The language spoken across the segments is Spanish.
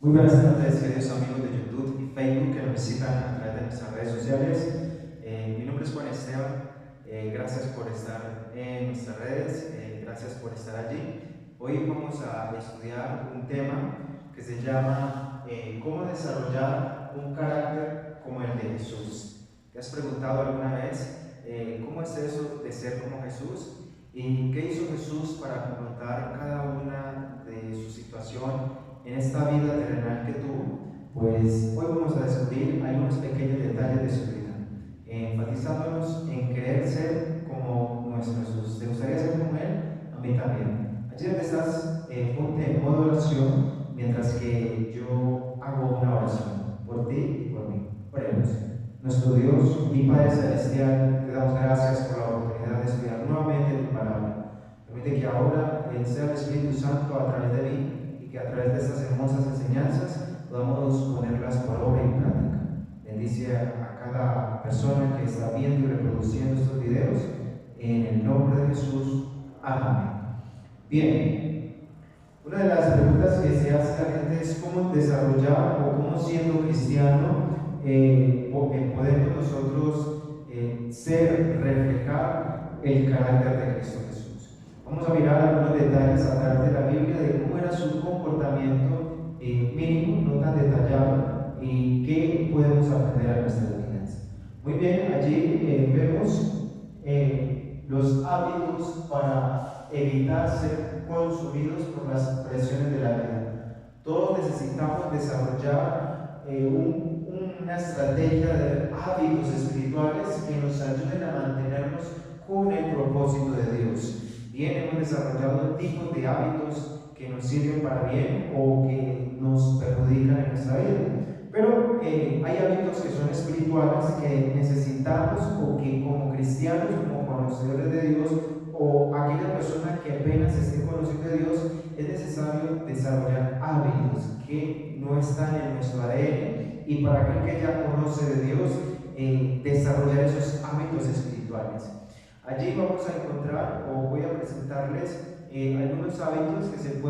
Muy buenas tardes, queridos amigos de YouTube y Facebook que nos visitan a través de nuestras redes sociales. Mi nombre es Juan Esteban. Gracias por estar en nuestras redes, gracias por estar allí. Hoy vamos a estudiar un tema que se llama ¿cómo desarrollar un carácter como el de Jesús? ¿Te has preguntado alguna vez cómo es eso de ser como Jesús? ¿Y qué hizo Jesús para confrontar cada una de su situación en esta vida terrenal que tuvo? Pues hoy vamos a descubrir algunos pequeños detalles de su vida, enfatizándonos en querer ser como nuestro Jesús. ¿Te gustaría ser como Él? A mí también. Allí donde estás, ponte en modo oración mientras que yo hago una oración por ti y por mí. Oremos. Nuestro Dios y Padre Celestial, te damos gracias por la oportunidad de estudiar nuevamente tu palabra. Permite que ahora sea el Espíritu Santo a través de mí y que a través de estas hermosas enseñanzas podamos ponerlas por obra y práctica. Bendice a cada persona que está viendo y reproduciendo estos videos en el nombre de Jesús. Amén. Bien, una de las preguntas que se hace a la gente es cómo desarrollar o cómo, siendo cristiano, podemos nosotros reflejar el carácter de Cristo Jesús. Vamos a mirar algunos detalles a través de la Biblia de cómo era su comportamiento mínimo, no tan detallado, y qué podemos aprender a nuestras vidas. Muy bien, allí vemos los hábitos para evitar ser consumidos por las presiones de la vida. Todos necesitamos desarrollar una estrategia de hábitos espirituales que nos ayuden a mantenernos con el propósito de Dios. Bien, hemos desarrollado tipos de hábitos que nos sirven para bien o que nos perjudican en nuestra vida. Pero hay hábitos que son espirituales que necesitamos, o que como cristianos, como conocedores de Dios, o aquella persona que apenas esté conociendo de Dios, es necesario desarrollar hábitos que no están en nuestro ADN, y para aquel que ya conoce de Dios, desarrollar esos hábitos espirituales. Allí vamos a encontrar, o voy a presentarles algunos hábitos que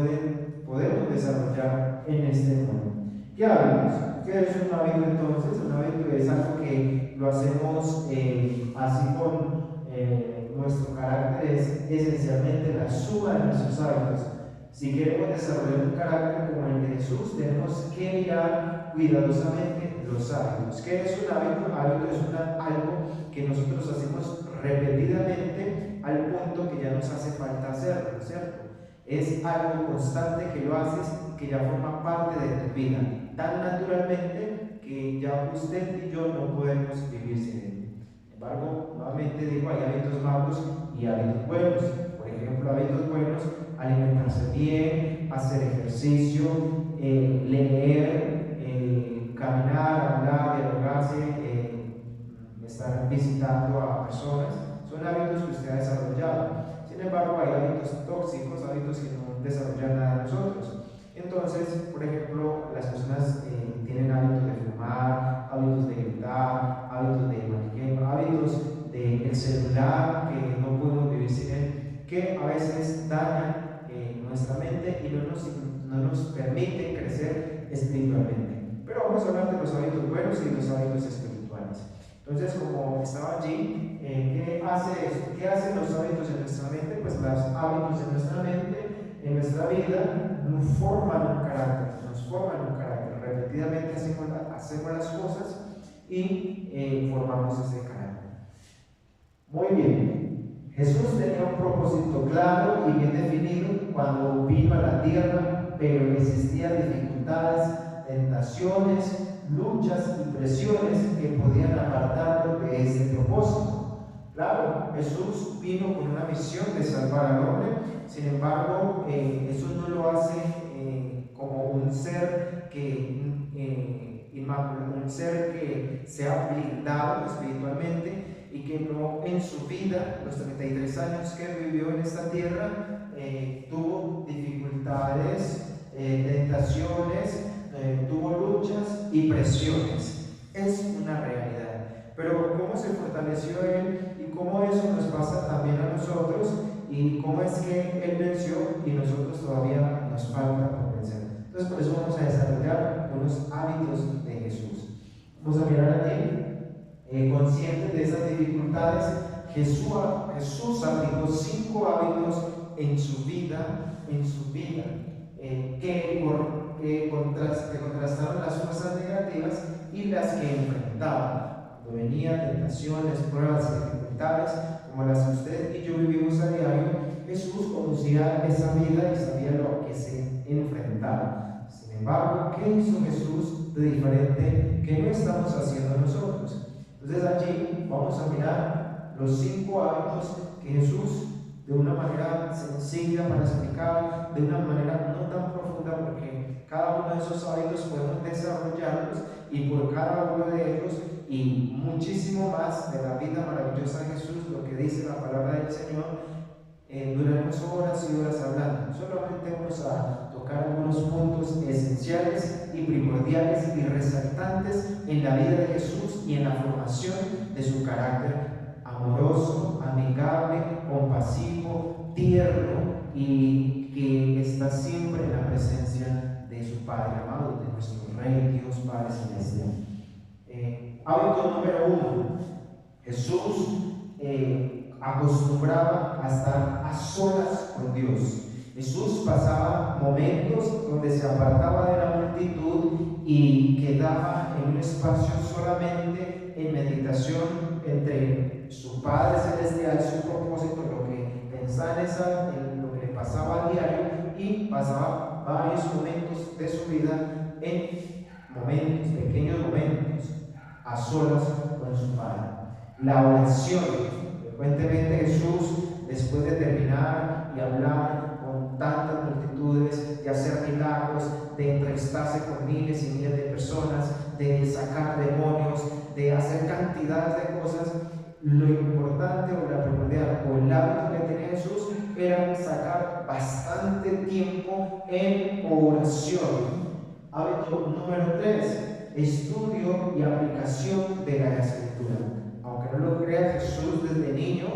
podemos desarrollar en este mundo. ¿Qué hábitos? ¿Qué es un hábito entonces? Un hábito es algo que lo hacemos así con nuestro carácter, es esencialmente la suma de nuestros hábitos. Si queremos desarrollar un carácter como el de Jesús, tenemos que mirar cuidadosamente los hábitos. ¿Qué es un hábito? Hábito es algo que nosotros hacemos repetidamente al punto que ya nos hace falta hacerlo, ¿cierto? Es algo constante que lo haces, que ya forma parte de tu vida, tan naturalmente que ya usted y yo no podemos vivir sin él. Sin embargo, nuevamente digo, hay hábitos malos y hábitos buenos. Por ejemplo, hábitos buenos: alimentarse bien, hacer ejercicio, leer, caminar, hablar, dialogarse, estar visitando a personas. Son hábitos que usted ha desarrollado. Sin embargo, hay hábitos tóxicos, hábitos que no desarrollan nada de nosotros. Entonces, por ejemplo, las personas tienen hábitos de fumar, hábitos de gritar, hábitos de mal ejemplo, hábitos del celular, que no podemos vivir sin él, que a veces dañan nuestra mente y no nos permiten crecer espiritualmente. Pero vamos a hablar de los hábitos buenos y los hábitos espirituales. Entonces, como estaba allí, ¿qué hacen los hábitos en nuestra mente? Pues los hábitos en nuestra mente, en nuestra vida, nos forman un carácter. Repetidamente hacemos las cosas y formamos ese carácter. Muy bien. Jesús tenía un propósito claro y bien definido cuando vino a la tierra, pero existían dificultades, tentaciones, luchas y presiones que podían apartarlo de ese propósito. Claro, Jesús vino con una misión de salvar al hombre. Sin embargo, Jesús no lo hace como un ser un ser que sea blindado espiritualmente y que no, en su vida, los 33 años que vivió en esta tierra, tuvo dificultades, tentaciones, tuvo luchas y presiones. Es una realidad. Pero cómo se fortaleció él y cómo eso nos pasa también a nosotros, y cómo es que él venció y nosotros todavía nos falta por vencer. Entonces, por eso vamos a desarrollar unos hábitos de Jesús. Vamos a mirar aquí, conscientes de esas dificultades, Jesús aplicó 5 hábitos en su vida, que contrastaron las fuerzas negativas y las que enfrentaban. Cuando venían tentaciones, pruebas y dificultades, como las que usted y yo vivimos a diario, Jesús conocía esa vida y sabía lo que se enfrentaba. Sin embargo, ¿qué hizo Jesús de diferente que no estamos haciendo nosotros? Entonces allí vamos a mirar los 5 hábitos que Jesús, de una manera sencilla para explicar, de una manera no tan profunda, porque cada uno de esos hábitos podemos desarrollarlos, y por cada uno de ellos y muchísimo más de la vida maravillosa de Jesús, lo que dice la palabra del Señor, duraremos horas y horas hablando. Solamente vamos a tocar algunos puntos esenciales y primordiales y resaltantes en la vida de Jesús y en la formación de su carácter amoroso, amigable, compasivo, tierno, y que está siempre en la presencia de su Padre amado, de nuestro Rey, Dios Padre Celestial. Hábito número 1. Jesús acostumbraba a estar a solas con Dios. Jesús pasaba momentos donde se apartaba de la multitud y quedaba en un espacio solamente en meditación entre su Padre Celestial, su propósito, lo que pensaba en lo que le pasaba a diario, y pasaba varios momentos de su vida en pequeños momentos, a solas con su Padre. La oración. Frecuentemente Jesús, después de terminar y hablar con tantas multitudes, de hacer milagros, de entrevistarse con miles y miles de personas, de sacar demonios, de hacer cantidades de cosas, lo importante o la primordial o el hábito que tenía Jesús era sacar bastante tiempo en oración. Hábito número 3, estudio y aplicación de la Escritura. Aunque no lo crea, Jesús desde niño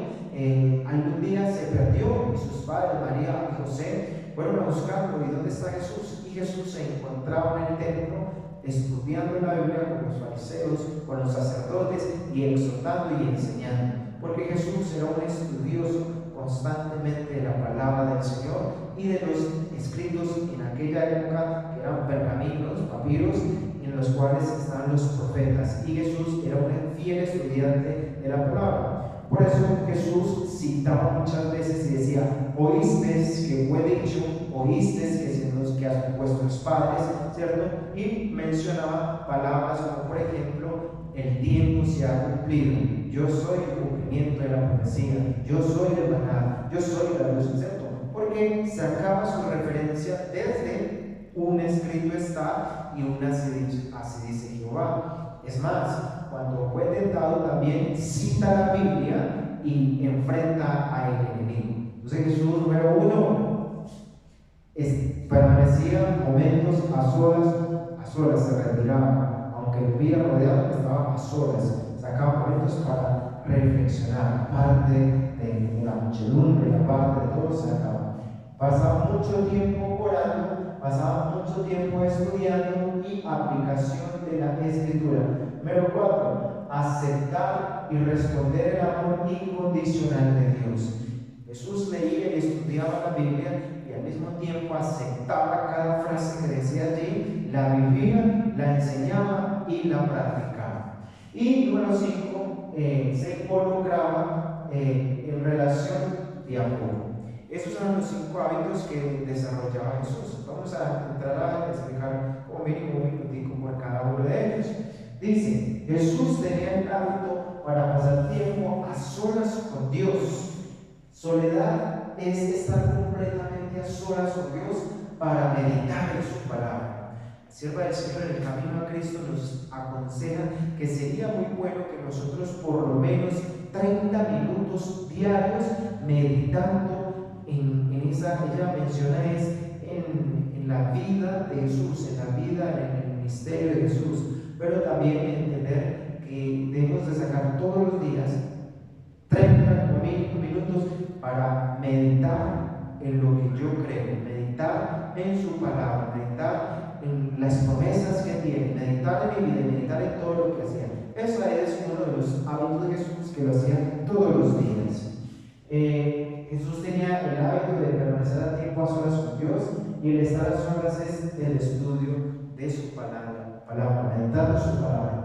algún día se perdió, y sus padres, María y José, fueron a buscarlo. ¿Y dónde está Jesús? Y Jesús se encontraba en el templo estudiando la Biblia con los fariseos, con los sacerdotes, y exhortando y enseñando, porque Jesús era un estudioso constantemente de la palabra del Señor y de los escritos en aquella época, que eran pergaminos, papiros, en los cuales estaban los profetas, y Jesús era un fiel estudiante de la palabra. Por eso Jesús citaba muchas veces y decía: oíste que fue dicho, oíste que son los que han puesto los padres, ¿cierto? Y mencionaba palabras como, por ejemplo, el tiempo se ha cumplido, yo soy el cumplimiento de la profecía, yo soy el maná, yo soy la luz, ¿cierto? Porque sacaba su referencia desde un escrito está y un así dice Jehová. Es más, cuando fue tentado también cita la Biblia y enfrenta al enemigo. Entonces Jesús, número 1, permanecía momentos a solas, se retiraba, aunque vivía rodeado, estaba a solas, sacaba momentos para reflexionar, aparte de la muchedumbre, aparte de todo, se acaba. Pasaba mucho tiempo orando, pasaba mucho tiempo estudiando y aplicación de la Escritura. Número 4, aceptar y responder el amor incondicional de Dios. Jesús leía y estudiaba la Biblia y al mismo tiempo aceptaba cada frase que decía allí, la vivía, la enseñaba y la practicaba. Y número 5, se involucraba en relación de amor. Esos son los 5 hábitos que desarrollaba Jesús. Vamos a entrar a explicar como mínimo un minutico por cada uno de ellos. Dice, Jesús tenía el hábito para pasar tiempo a solas con Dios. Soledad es estar completamente a solas con Dios para meditar en su palabra. La sierva del Señor en el camino a Cristo nos aconseja que sería muy bueno que nosotros por lo menos 30 minutos diarios meditando ella menciona en la vida de Jesús, en la vida, en el ministerio de Jesús, pero también entender que debemos de sacar todos los días 30 minutos para meditar en lo que yo creo, meditar en su palabra, meditar en las promesas que tiene, meditar en mi vida, meditar en todo lo que hacía. Ese es uno de los hábitos de Jesús, que lo hacía todos los días. Jesús tenía el hábito de permanecer a tiempo a solas con Dios, y el estar a solas es el estudio de su palabra, meditando su palabra.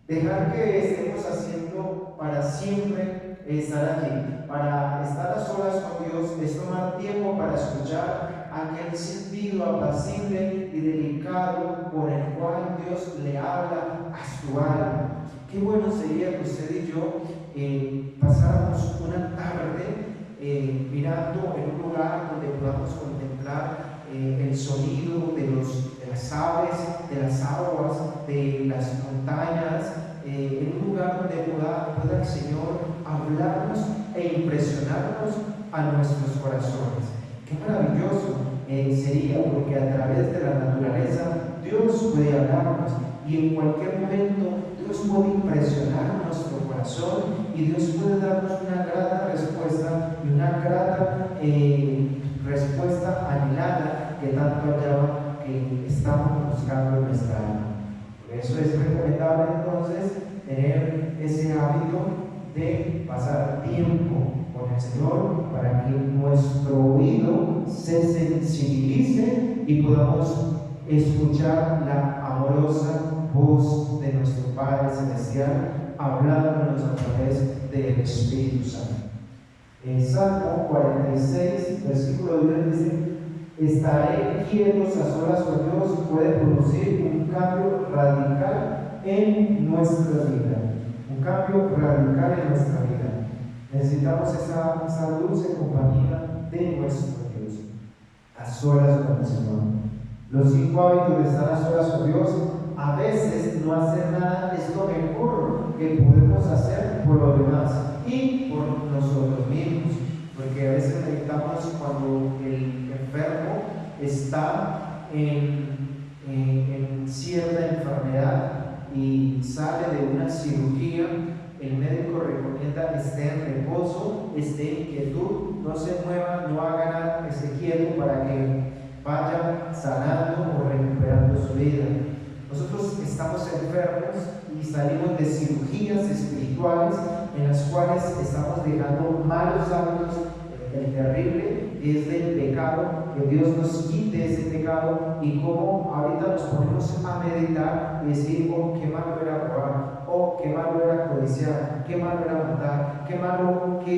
Dejar que estemos haciendo para siempre estar aquí, para estar a solas con Dios, es tomar tiempo para escuchar aquel sentido apacible y delicado por el cual Dios le habla a su alma. Qué bueno sería que usted y yo pasáramos una tarde mirando en un lugar donde podamos contemplar el sonido de las aves, de las aguas, de las montañas, en un lugar donde pueda el Señor hablarnos e impresionarnos a nuestros corazones. Qué maravilloso sería, porque a través de la naturaleza Dios puede hablarnos, y en cualquier momento Dios puede impresionar nuestro corazón, y Dios puede darnos una grata respuesta, y una grata respuesta anhelada que tanto hallaba que estamos buscando en nuestra alma. Por eso es recomendable entonces tener ese hábito de pasar tiempo con el Señor, para que nuestro oído se sensibilice y podamos escuchar la amorosa voz de nuestro Padre Celestial hablándonos a través del Espíritu Santo. En Salmo 46, versículo 10 dice: estaré quietos a solas con Dios, puede producir un cambio radical en nuestra vida. Un cambio radical en nuestra vida. Necesitamos esa dulce compañía de nuestro Dios, a solas con el Señor. Los 5 hábitos de estar a solas con Dios: a veces no hacer nada es lo mejor que podemos hacer por los demás y por nosotros mismos, porque a veces necesitamos, cuando el enfermo está en cierta enfermedad y sale de una cirugía, el médico recomienda esté en reposo, esté en quietud, no se mueva, no haga nada, esté quieto, para que vaya sanando o recuperando su vida. Nosotros estamos enfermos y salimos de cirugías espirituales en las cuales estamos dejando malos hábitos. El terrible es del pecado, que Dios nos quite ese pecado, y como ahorita nos ponemos a meditar y decir: oh, qué malo era robar, oh, qué malo era codiciar, qué malo era matar, qué mal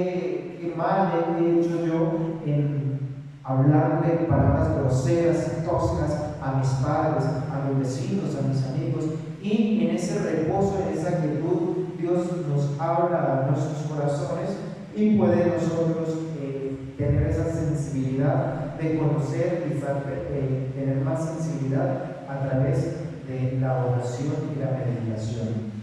he hecho yo en hablarle palabras groseras y tóxicas a mis padres, a mis vecinos, a mis amigos. Y en ese reposo, en esa quietud, Dios nos habla a nuestros corazones, y puede nosotros tener esa sensibilidad de conocer y tener más sensibilidad a través de la oración y la meditación.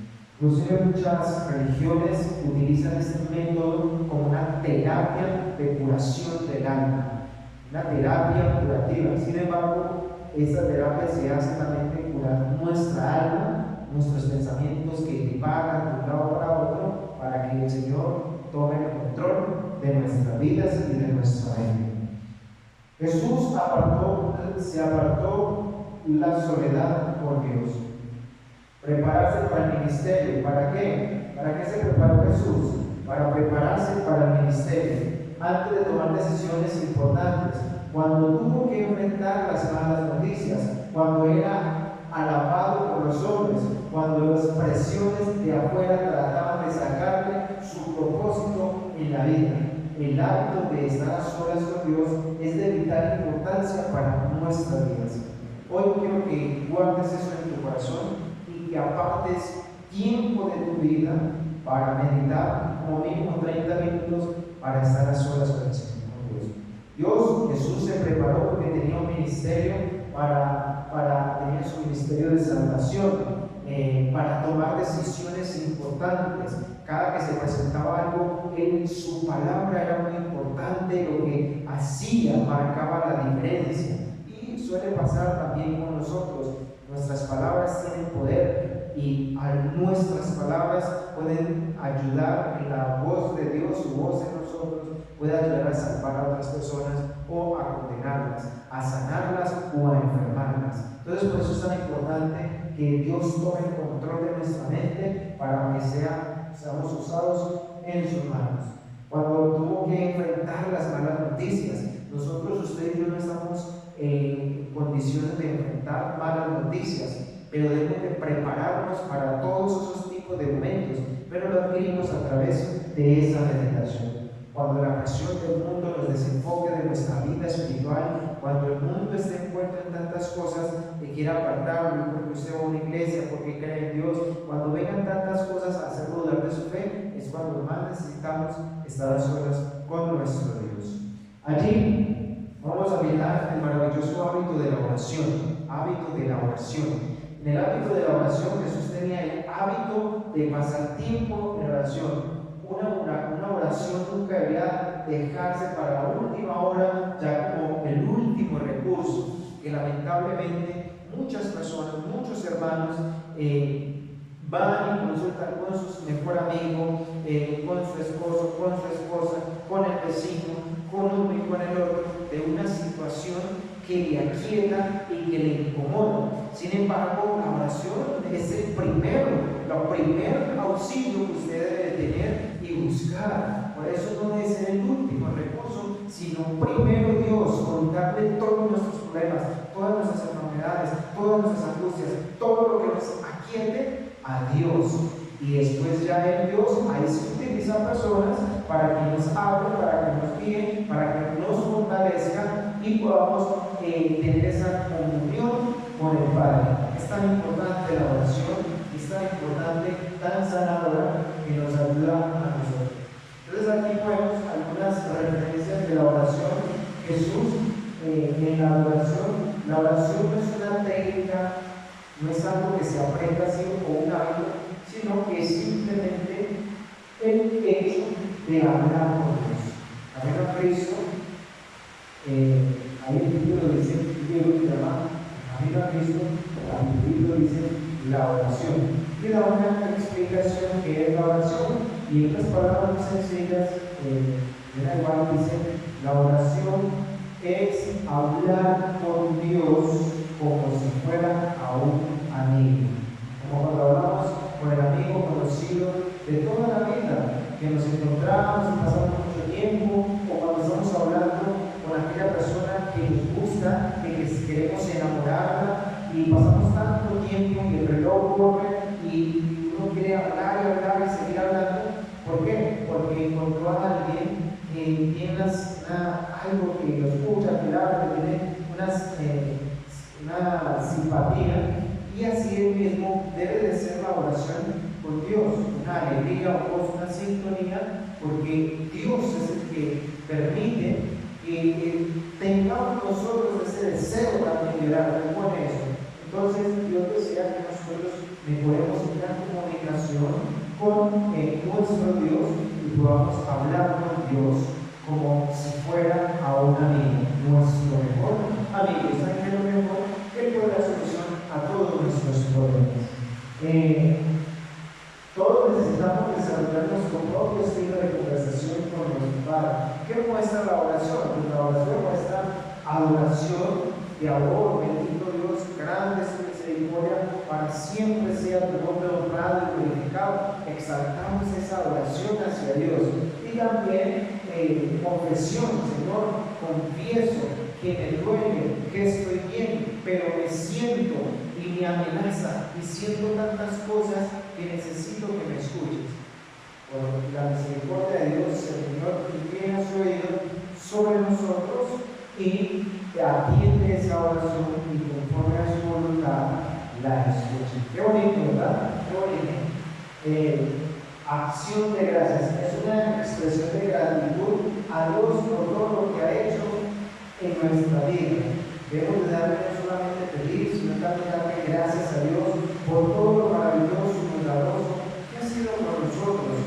Inclusive muchas religiones utilizan este método como una terapia de curación del alma, una terapia curativa. Sin embargo, esta terapia se hace también de curar nuestra alma, nuestros pensamientos que divagan de un lado para otro, para que el Señor tome el control de nuestras vidas y de nuestra mente. Jesús se apartó la soledad por Dios. Prepararse para el ministerio. ¿Para qué? ¿Para qué se preparó Jesús? Para prepararse para el ministerio, antes de tomar decisiones importantes, cuando tuvo que enfrentar las malas noticias, cuando era alabado por los hombres, cuando las presiones de afuera trataban de sacarle su propósito en la vida. El hábito de estar a solas con Dios es de vital importancia para nuestras vidas. Hoy quiero que guardes eso en tu corazón y que apartes tiempo de tu vida para meditar, como mínimo 30 minutos, para estar a solas con el Señor Dios. Jesús se preparó porque tenía un ministerio tenía su ministerio de salvación, para tomar decisiones importantes. Cada que se presentaba algo, su palabra era muy importante, lo que hacía marcaba la diferencia. Y suele pasar también con nosotros. Nuestras palabras tienen poder, y nuestras palabras pueden ayudar en la voz de Dios, su voz en nosotros, puede ayudar a salvar a otras personas o a condenarlas, a sanarlas o a enfermarlas. Entonces, por eso es tan importante que Dios tome el control de nuestra mente para que seamos usados en sus manos. Cuando tuvo que enfrentar las malas noticias, nosotros, usted y yo, no estamos en condiciones de enfrentar malas noticias, pero debemos de prepararnos para todos esos tipos de momentos, pero lo adquirimos a través de esa meditación. Cuando la presión del mundo nos desenfoque de nuestra vida espiritual, cuando el mundo esté envuelto en tantas cosas que quiera apartarlo, porque usted va a una iglesia, porque cree en Dios, cuando vengan tantas cosas a hacer dudar de su fe, es cuando más necesitamos estar a solas con nuestro Dios. Allí vamos a mirar el maravilloso hábito de la oración, hábito de la oración. En el hábito de la oración, Jesús tenía el hábito de pasar tiempo en oración. Una oración nunca debería dejarse para la última hora, ya como el último recurso, que lamentablemente muchas personas, muchos hermanos van y consultan con su mejor amigo, con su esposo, con su esposa, con el vecino, con uno y con el otro, de una situación que le aquieta y que le incomoda. Sin embargo, la oración es el primer auxilio que usted debe tener y buscar. Por eso no debe ser el último recurso, sino primero Dios, contarle todos nuestros problemas, todas nuestras enfermedades, todas nuestras angustias, todo lo que nos aquiete a Dios. Y después ya en Dios, ahí se utilizan personas para que nos hablen, para que nos guíen, para que nos fortalezcan y podamos tener esa comunión con el Padre. Es tan importante la oración, es tan importante, tan sanadora, que nos ayuda a nosotros. Entonces aquí vemos algunas referencias de la oración. Jesús, en la oración no es una técnica, no es algo que se aprenda así o un hábito, sino que es simplemente el hecho de hablar con Dios. Amén a Cristo. Ahí el título dice, el libro se llama Amén a Cristo, el título dice la oración. Y da una explicación que es la oración, y en otras palabras muy sencillas, igual dice, la oración es hablar con Dios como si fuera a un amigo. Como cuando hablamos con el amigo conocido de toda la vida, que nos encontramos y pasamos mucho tiempo, o cuando estamos hablando con aquella persona que nos gusta, que queremos enamorarla, y pasamos tanto tiempo y el reloj corre y uno quiere hablar y hablar y seguir hablando. ¿Por qué? Porque encontró a alguien que tiene algo que lo escucha, que habla, que tiene una simpatía. Y así el mismo debe de ser la oración con Dios, una alegría, una sintonía, porque Dios es el que permite que tengamos nosotros ese deseo también de orar. Recuerden eso. Entonces Dios desea que nosotros mejoremos una comunicación con nuestro Dios y podamos hablar con Dios como si fuera a un amigo, nuestro mejor amigo. Es aquel mejor que puede dar solución a todos nuestros problemas. Todos necesitamos desarrollar nuestro propio estilo de conversación con nuestro Padre. ¿Qué muestra la oración? Pues la oración muestra adoración y amor. Bendito Dios, grande es tu misericordia, para siempre sea tu nombre honrado y glorificado. Exaltamos esa oración hacia Dios. Y también confesión, Señor, confieso que me duele, que estoy bien, pero me siento y me amenaza y siento tantas cosas que necesito que me escuches. Por la misericordia de Dios, el Señor inclina su oído sobre nosotros y atiende esa oración y conforme a su voluntad la escucha. Qué bonito, ¿verdad? Qué bonito. Acción de gracias es una expresión de gratitud a Dios por todo lo que ha hecho en nuestra vida. Debemos de darle no solamente pedir, sino también darle gracias a Dios por todo lo maravilloso y milagroso que ha sido con nosotros.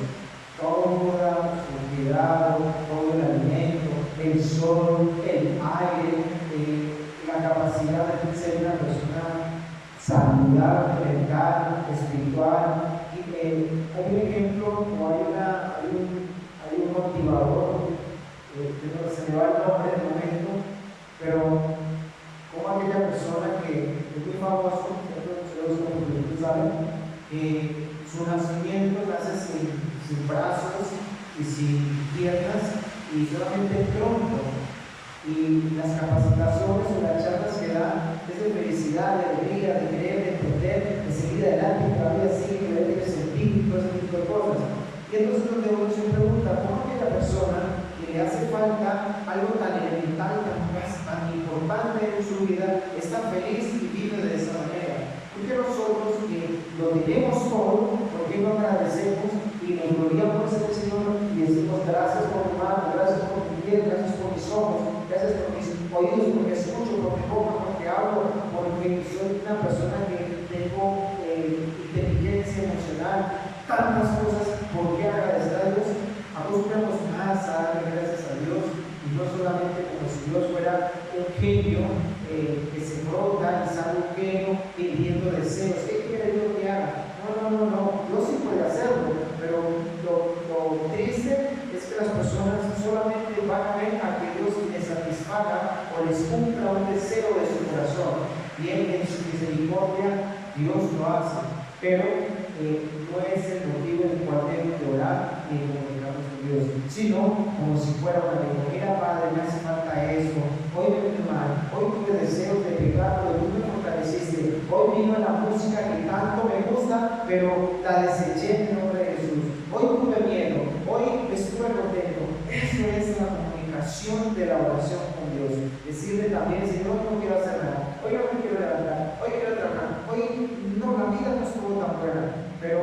Toda su cuidado, todo el alimento, el sol, el aire, la capacidad de ser una persona saludable, mental, espiritual. Hay un ejemplo, como hay un motivador se me va el nombre de momento, pero como aquella persona que es muy famoso, ustedes saben, que su nacimiento nace sin brazos y sin piernas y solamente tronco, y las capacitaciones o las charlas que da es de felicidad, de alegría, de querer, de entender, de seguir adelante, que la vida sigue, que debe sentir y todo ese tipo de cosas. Y entonces donde uno se pregunta, ¿cómo aquella persona que le hace falta algo tan elemental, tan importante en su vida, está feliz y vive de esa manera? Porque nosotros que lo tenemos todo, ¿por qué no agradecemos y nos gloriamos al Señor y decimos gracias por mi mano, gracias por mi piel, gracias por mis ojos, gracias por mis oídos, porque escucho, por mi boca, porque hablo, porque soy una persona que tengo inteligencia emocional, tantas cosas, ¿por qué agradecer a Dios? Acostumbramos más a darle gracias a Dios y no solamente como si Dios fuera un genio que se frota y sale un genio pidiendo deseos. ¿Qué quiere Dios que haga? No, Dios sí puede hacerlo, pero lo triste es que las personas solamente van a ver a que Dios les satisfaga o les cumpla un deseo de su corazón. Bien, en su misericordia Dios lo hace, pero no es el motivo del cual debemos de orar ni comunicarnos con Dios, sino como si fuera una lengua. Mira, Padre, me hace falta eso, hoy me vino mal, hoy tuve deseos de pecar, pero tú me fortaleciste, hoy vino la música que tanto me gusta, pero la deseché en el nombre de Jesús, hoy tuve miedo, hoy estuve contento. Eso es la comunicación de la oración con Dios. Decirle también, Señor, no quiero hacer nada, hoy no me quiero levantar, hoy quiero trabajar, hoy no, la vida no estuvo tan buena, pero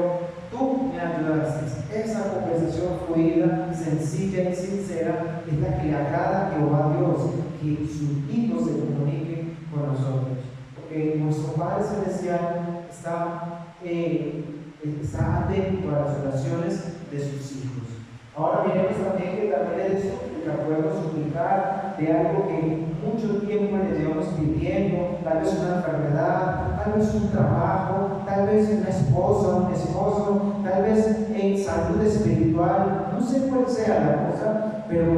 tú me ayudaste. Esa conversación fluida, sencilla y sincera es la que le agrada a Jehová Dios, que sus hijos se comuniquen con nosotros, porque nuestro Padre Celestial está atento a las oraciones de sus hijos. Ahora miremos también que también es que podemos suplicar de algo que mucho tiempo le llevamos pidiendo, tal vez una enfermedad, tal vez un trabajo, tal vez una esposa, un esposo, tal vez en salud espiritual, no sé cuál sea la cosa, pero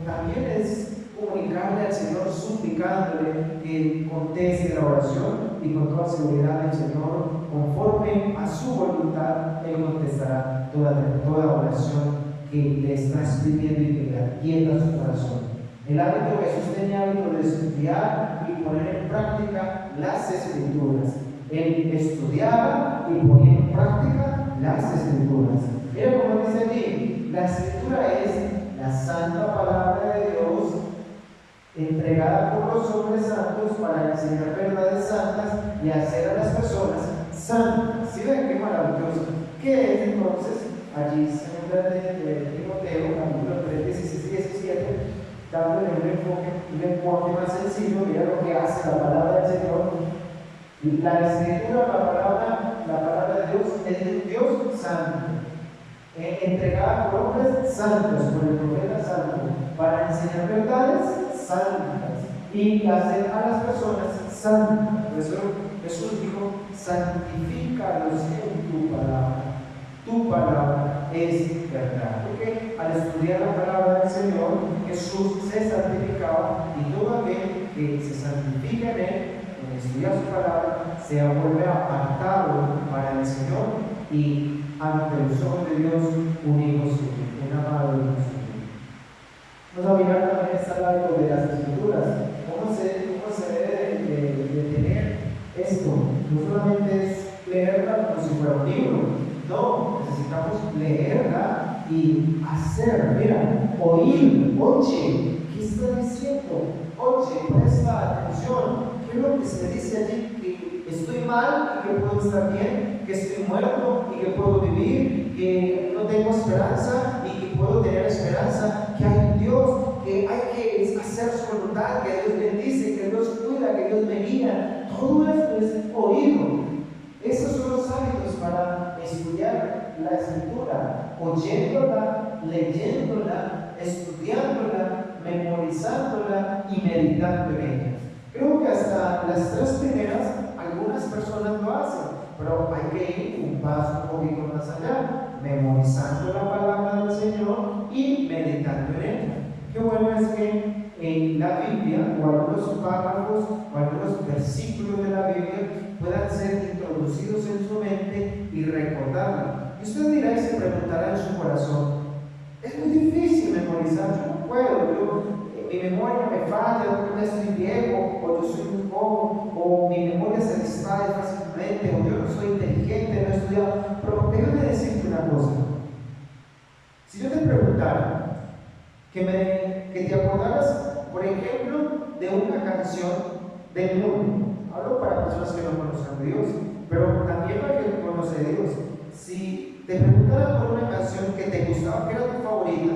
también es comunicarle al Señor suplicándole que conteste la oración y con toda seguridad el Señor, conforme a su voluntad, Él contestará toda oración que le estás pidiendo y que le atienda su corazón. El hábito Jesús tenía hábito de estudiar y poner en práctica las Escrituras. Él estudiaba y ponía en práctica las Escrituras. Mira como dice allí, la Escritura es la santa palabra de Dios entregada por los hombres santos para enseñar verdades santas y hacer a las personas santas. ¿Sí ven qué maravilloso? ¿Qué es entonces? Allí se habla de Timoteo, capítulo 3, 16 y 17, dándole un enfoque más sencillo. Mira lo que hace la palabra del Señor. La Escritura, la palabra de Dios, es de Dios santo, entregada por hombres santos, por el profeta santo, para enseñar verdades santas y hacer a las personas santas. Por eso Jesús dijo: santifícalos en tu palabra. Tu palabra es verdad. Porque al estudiar la palabra del Señor, Jesús se santificaba, y todo aquel que se santifica en Él, en estudiar su palabra, se vuelve apartado para el Señor y ante los ojos de Dios un hijo suyo, un amado hijo suyo. Vamos a mirar también este hábito de las Escrituras. ¿Cómo se debe de tener esto? No solamente es leerla como si fuera un libro. No, necesitamos leerla y hacer. Mira, oír, oye, ¿qué está diciendo? Oye, presta atención. ¿Qué es lo que se dice allí? Que estoy mal y que puedo estar bien, que estoy muerto y que puedo vivir, que no tengo esperanza y que puedo tener esperanza, que hay un Dios, que hay que hacer su voluntad, que Dios bendice, que Dios cuida, que Dios me guía. Todo esto es oído. Esos son los hábitos para estudiar la Escritura: oyéndola, leyéndola, estudiándola, memorizándola y meditando en ella. Creo que hasta las tres primeras algunas personas lo hacen, pero hay que ir un paso un poquito más allá, memorizando la palabra del Señor y meditando en ella. Qué bueno es que en la Biblia, o algunos párrafos, o algunos versículos de la Biblia puedan ser introducidos en su mente y recordarlo. Y usted dirá y se preguntará en su corazón: es muy difícil memorizar, yo no puedo, mi memoria me falla, yo ya estoy viejo, o yo soy muy joven, o mi memoria se distrae fácilmente, o yo no soy inteligente, no he estudiado. Pero déjame decirte una cosa: si yo te preguntara que te acordaras, por ejemplo, de una canción del mundo, hablo para personas que no conocen a Dios, pero también para que conoce a Dios. Si te preguntara por una canción que te gustaba, que era tu favorita,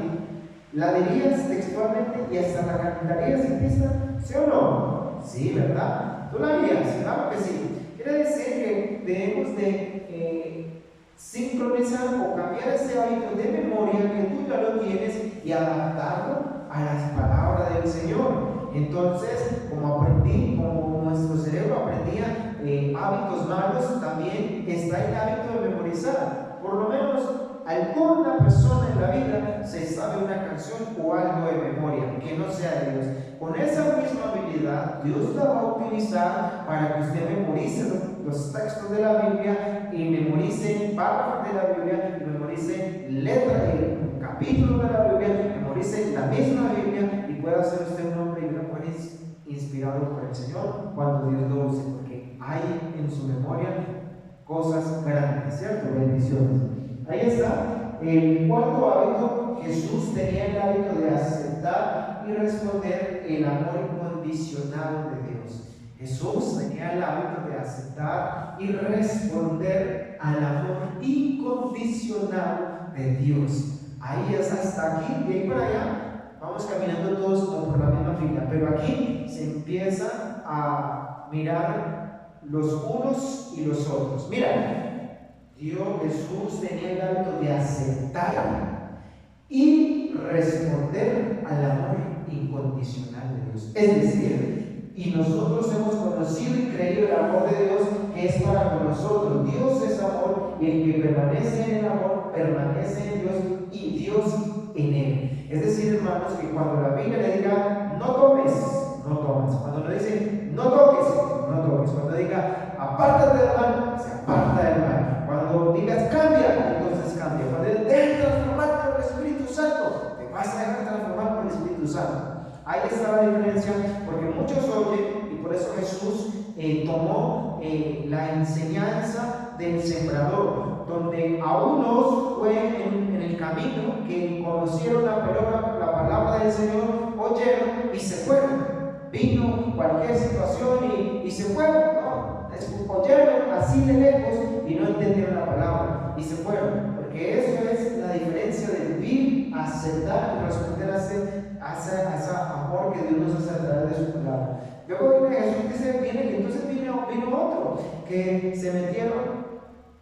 ¿la dirías textualmente y hasta la cantarías en pista? ¿Sí o no? Sí, ¿verdad? ¿Tú la harías? Claro que sí. Quiere decir que debemos de sincronizar o cambiar ese hábito de memoria que tú ya lo tienes y adaptarlo a las palabras del Señor. Entonces, como nuestro cerebro aprendía hábitos malos, también está el hábito de memorizar. Por lo menos alguna persona en la vida se sabe una canción o algo de memoria que no sea de Dios. Con esa misma habilidad, Dios la va a utilizar para que usted memorice los textos de la Biblia y memorice párrafos de la Biblia y memorice letras y capítulos de la Biblia, memorice la misma Biblia y pueda ser usted un hombre y una mujer inspirado por el Señor cuando Dios lo use, porque hay en su memoria cosas grandes, ¿cierto? Bendiciones. Ahí está. El cuarto hábito: Jesús tenía el hábito de aceptar y responder el amor incondicional de Dios. Jesús tenía el hábito de aceptar y responder al amor incondicional de Dios. Ahí es hasta aquí, de ahí para allá vamos caminando todos como por la misma fila, pero aquí se empieza a mirar los unos y los otros. Mira, Jesús tenía el hábito de aceptar y responder al amor incondicional de Dios. Es decir, y nosotros hemos conocido y creído el amor de Dios que es para con nosotros. Dios es amor y el que permanece en el amor permanece en Dios y Dios en él. Es decir, hermanos, que cuando la Biblia le diga no tomes, no tomes. Cuando le dice no toques, no toques. Cuando diga apártate del mal, se aparta del mal. Cuando digas cambia, entonces cambia. Cuando dejes transformar por el Espíritu Santo, te vas a dejar transformar por el Espíritu Santo. Ahí está la diferencia, porque muchos oyen, y por eso Jesús tomó la enseñanza del sembrador, donde a unos fue en el camino que conocieron la palabra del Señor, oyeron y se fueron. Vino cualquier situación y se fueron, ¿no? Oyeron así de lejos y no entendieron la palabra y se fueron, porque eso es la diferencia de vivir, aceptar y responder a ese amor que Dios nos hace a través de su palabra. Luego Jesús dice, entonces vino otro que se metieron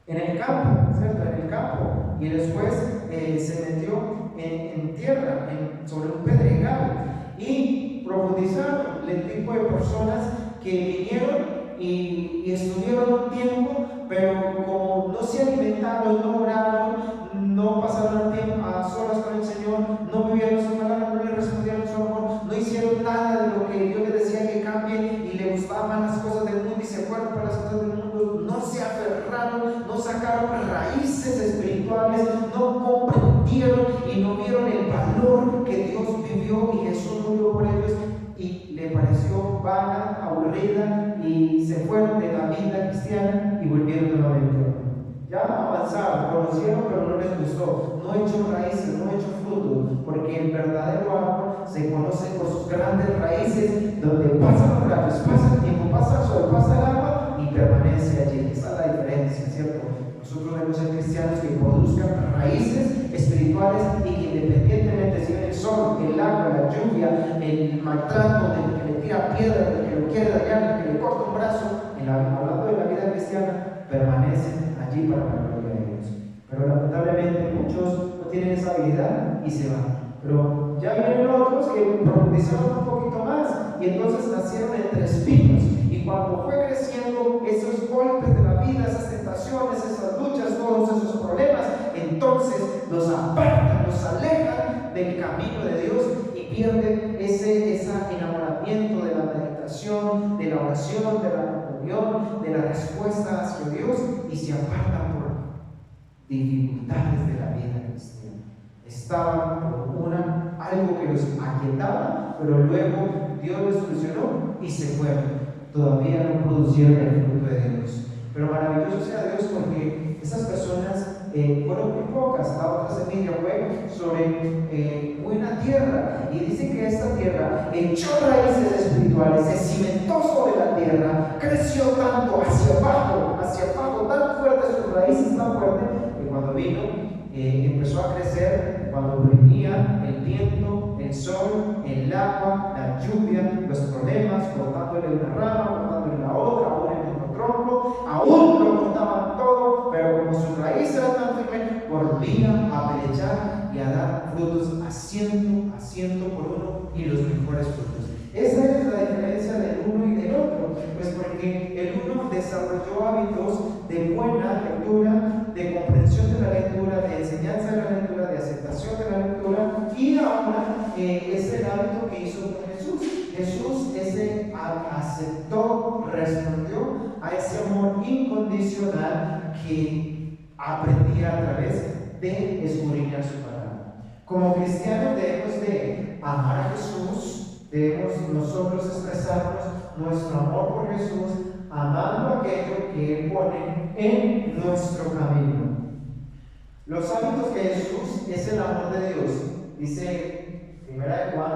en el campo, ¿cierto? En el campo, y después se metió en tierra, sobre un pedregal, y profundizaron el tipo de personas que vinieron y estuvieron un tiempo, pero como no se alimentaron, no oraron, no pasaron tiempo a solas con el Señor, no vivieron su palabra, no le respondieron su amor, no hicieron nada de lo que Dios les decía que cambie y le gustaban las cosas del mundo y se fueron por las cosas del mundo, no se aferraron, no sacaron raíces espirituales, no comprendieron y no vieron el valor que Dios vivió y Jesús murió por ellos, y le pareció vana, aburrida, y se fueron de la vida cristiana y volvieron nuevamente. Ya avanzaron, conocieron, pero no les gustó, no echó raíces, no echó fruto, porque el verdadero árbol se conoce por sus grandes raíces, donde pasan los rayos, pasa el tiempo, pasa el sol, pasa el agua y permanece allí. Esa es la diferencia, ¿cierto? Nosotros debemos ser cristianos que produzcan raíces espirituales y que independientemente si ven el sol, el agua, la lluvia, el maltrato del que le tira piedra, del que lo quiere dañar, del que le corta un brazo, hablando de la vida cristiana, permanecen allí para la gloria de Dios. Pero lamentablemente muchos no tienen esa habilidad y se van. Pero ya vienen otros que profundizaron un poquito más y entonces nacieron entre espinos. Y cuando fue creciendo esos golpes de la vida, esas tentaciones, esas luchas, todos esos problemas, entonces los apartan, los alejan del camino de Dios y pierden ese enamoramiento de la meditación, de la oración, de la comunión, de la respuesta hacia Dios, y se apartan por dificultades de la vida cristiana. Estaban por algo que los aquietaba, pero luego Dios los solucionó y se fueron. Todavía no producieron el fruto de Dios. Pero maravilloso sea Dios, porque esas personas fueron muy pocas. La otra semilla fue sobre buena tierra, y dice que esta tierra echó raíces espirituales, se cimentó sobre la tierra, creció tanto hacia abajo, tan fuerte sus raíces, tan fuerte, que cuando vino empezó a crecer, cuando venía el viento, el sol, el agua, la lluvia, los problemas, cortándole una rama, cortándole la otra, aún en el tronco, aún lo cortaban todo, pero como su raíz era tan firme, volvía a pelechar y a dar frutos a ciento por uno, y los mejores frutos. Esa es la diferencia del uno y del otro, pues porque el uno desarrolló hábitos de buena lectura, de comprensión de la lectura, de enseñanza de la lectura, de aceptación de la lectura, y ahora es el hábito que hizo con Jesús. Jesús aceptó, respondió a ese amor incondicional que aprendía a través de escudriñar su palabra. Como cristianos debemos de amar a Jesús, debemos nosotros expresarnos nuestro amor por Jesús, amando aquello que Él pone en nuestro camino. Los hábitos de Jesús es el amor de Dios. Dice 1 Juan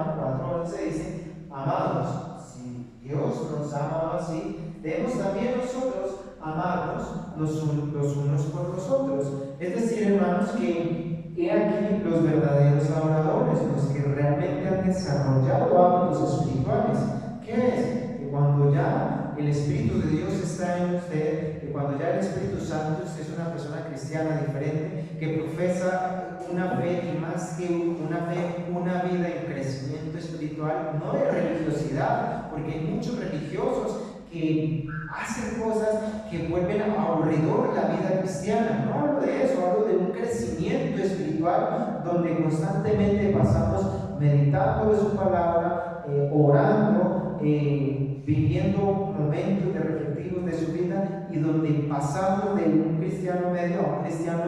4:11, dice: amados, si Dios nos ha amado así, debemos también nosotros amarnos los unos por los otros. Es decir, hermanos, que he aquí los verdaderos adoradores, los que realmente han desarrollado hábitos espirituales. ¿Qué es? Que cuando ya el Espíritu de Dios está en usted, que cuando ya el Espíritu Santo, usted es una persona cristiana diferente, que profesa una fe, y más que una fe, una vida en crecimiento espiritual, no de religiosidad, porque hay muchos religiosos que hacen cosas que vuelven aburridor la vida cristiana. No hablo de eso, hablo de un crecimiento espiritual donde constantemente pasamos meditando de su palabra, orando, viviendo momentos de reflexivos de su vida, y donde pasamos de un cristiano medio a un cristiano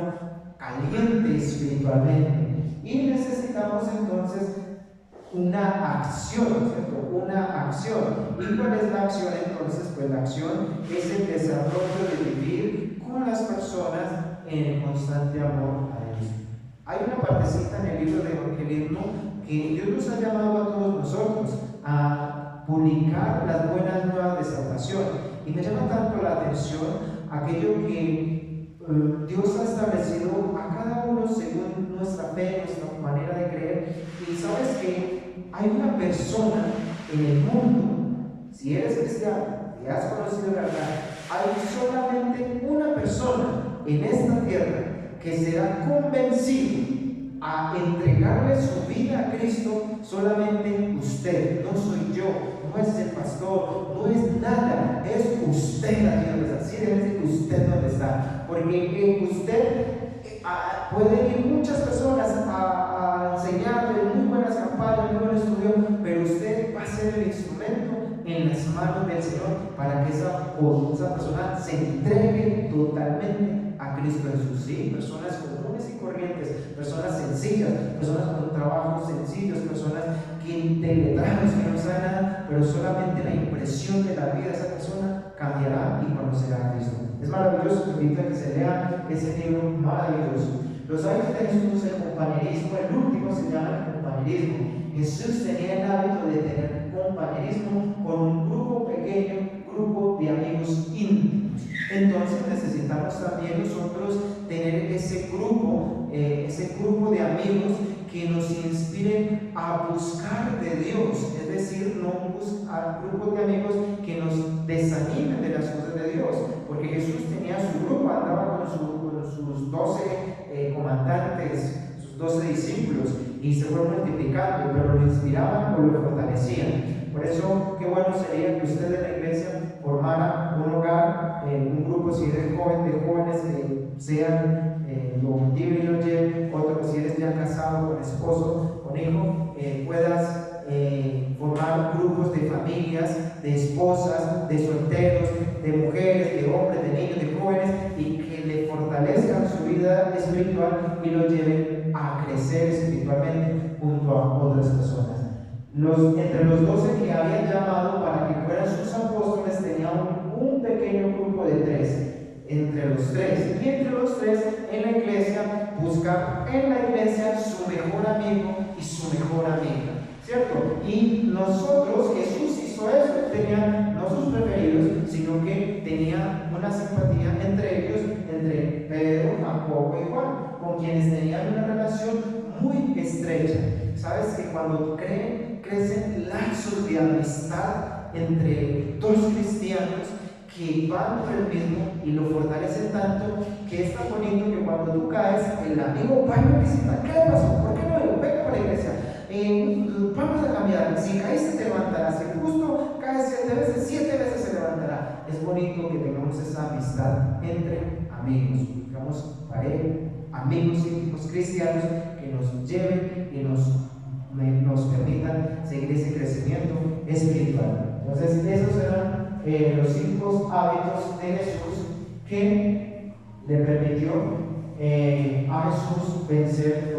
caliente espiritualmente. Y necesitamos entonces una acción, ¿cierto? Una acción. ¿Y cuál es la acción entonces? Pues la acción es el desarrollo de vivir con las personas en el constante amor a Dios. Hay una partecita en el libro de evangelismo que Dios nos ha llamado a todos nosotros a publicar las buenas nuevas de salvación, y me llama tanto la atención aquello que Dios ha establecido a cada uno según nuestra fe, nuestra manera de creer. Y sabes que hay una persona en el mundo, si eres cristiano y has conocido la verdad, hay solamente una persona en esta tierra que será convencido a entregarle su vida a Cristo. Solamente usted, no soy yo, no es el pastor, no es nada, es usted aquí donde está. Sí, debe ser usted donde está, porque usted pueden ir muchas personas a enseñarle muy buenas campañas, muy buen estudio, pero usted va a ser el instrumento en las manos del Señor para que esa persona se entregue totalmente a Cristo Jesús. Sí, personas comunes y corrientes, personas sencillas, personas con trabajos sencillos, personas que teletrabajos que no saben nada, pero solamente la impresión de la vida de esa persona cambiará y conocerá a Cristo. Es maravilloso, te invito a que se lea ese libro maravilloso. Los hábitos de Jesús, el compañerismo, el último se llama el compañerismo. Jesús tenía el hábito de tener compañerismo con un grupo pequeño, grupo de amigos íntimos. Entonces necesitamos también nosotros tener ese grupo de amigos que nos inspiren a buscar de Dios, es decir, no buscar grupos de amigos que nos desanimen de las cosas de Dios, porque Jesús tenía su grupo, andaba con sus 12 comandantes, sus 12 discípulos, y se fueron multiplicando, pero lo inspiraban o lo fortalecían. Por eso, qué bueno sería que usted en la iglesia formara un hogar, un grupo, si eres joven, de jóvenes que sean lo motiven y lo lleven, otro si eres ya casado, con esposo, con hijo, puedas formar grupos de familias, de esposas, de solteros, de mujeres, de hombres, de niños, de jóvenes, y que le fortalezcan su vida espiritual y lo lleven a crecer espiritualmente junto a otras personas. Entre los 12 que habían llamado para que fueran sus apóstoles, tenían un pequeño grupo de 3. Entre los 3, y entre los 3 en la iglesia, buscar en la iglesia su mejor amigo y su mejor amiga, ¿cierto? Y nosotros, Jesús hizo eso, tenía no sus preferidos, sino que tenía una simpatía entre ellos, entre Pedro, Jacobo y Juan, con quienes tenían una relación muy estrecha. Sabes que cuando crecen lazos de amistad entre dos cristianos que van por el mismo y lo fortalecen tanto, que es tan bonito que cuando tú caes, el amigo va y visita. ¿Qué le pasó? ¿Por qué no vengo? Venga para la iglesia. Vamos a cambiar. Si caíste, te levantarás. Si justo caes 7 veces, 7 veces se levantará. Es bonito que tengamos esa amistad entre amigos, digamos, pareja, amigos íntimos cristianos que nos lleven y nos permitan seguir ese crecimiento espiritual. Entonces, esos eran los 5 hábitos de Jesús que le permitió a Jesús vencer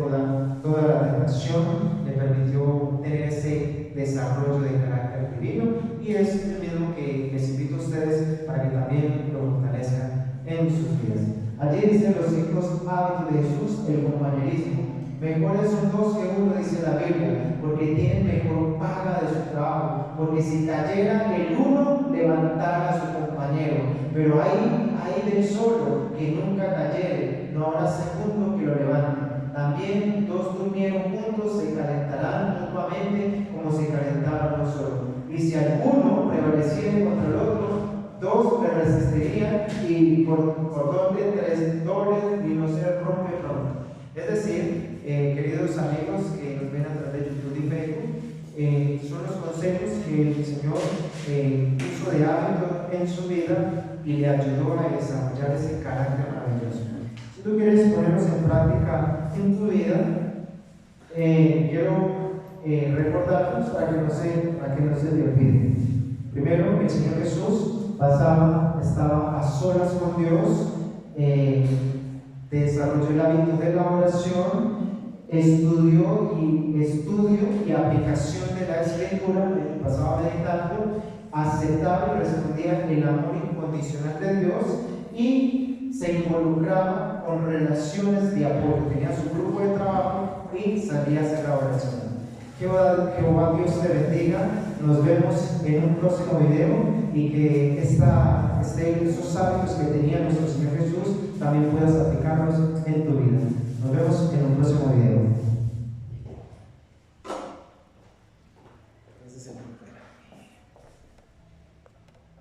toda la tentación, le permitió tener ese desarrollo de carácter divino, y es el mismo que les invito a ustedes para que también lo fortalezcan en sus vidas. Allí dicen los 5 hábitos de Jesús: el compañerismo. Mejores son 2 que 1, dice la Biblia, porque tienen mejor paga de su trabajo, porque si cayera el uno, levantara a su compañero, pero hay del solo que nunca cayere, no habrá segundo que lo levante. También 2 durmieron juntos, se calentarán mutuamente como se calentaba uno solo. Y si alguno prevaleciere contra el otro, 2 le resistirían, y por doble, 3 dobles, y no se rompe pronto. Es decir, queridos amigos que nos ven a través de YouTube y Facebook, son los consejos que el Señor puso de hábito en su vida y le ayudó a desarrollar ese carácter maravilloso. Si tú quieres ponerlos en práctica en tu vida, quiero recordarlos para que no se te olvide. Primero, el Señor Jesús estaba a solas con Dios, desarrolló el hábito de la oración, estudio y aplicación de la escritura, pasaba meditando, aceptaba y respondía el amor incondicional de Dios, y se involucraba con relaciones de apoyo, tenía su grupo de trabajo y salía a hacer la oración. Jehová Dios te bendiga. Nos vemos en un próximo video, y que esos hábitos que tenía nuestro Señor Jesús también puedas aplicarlos en tu vida. Nos vemos en un próximo video.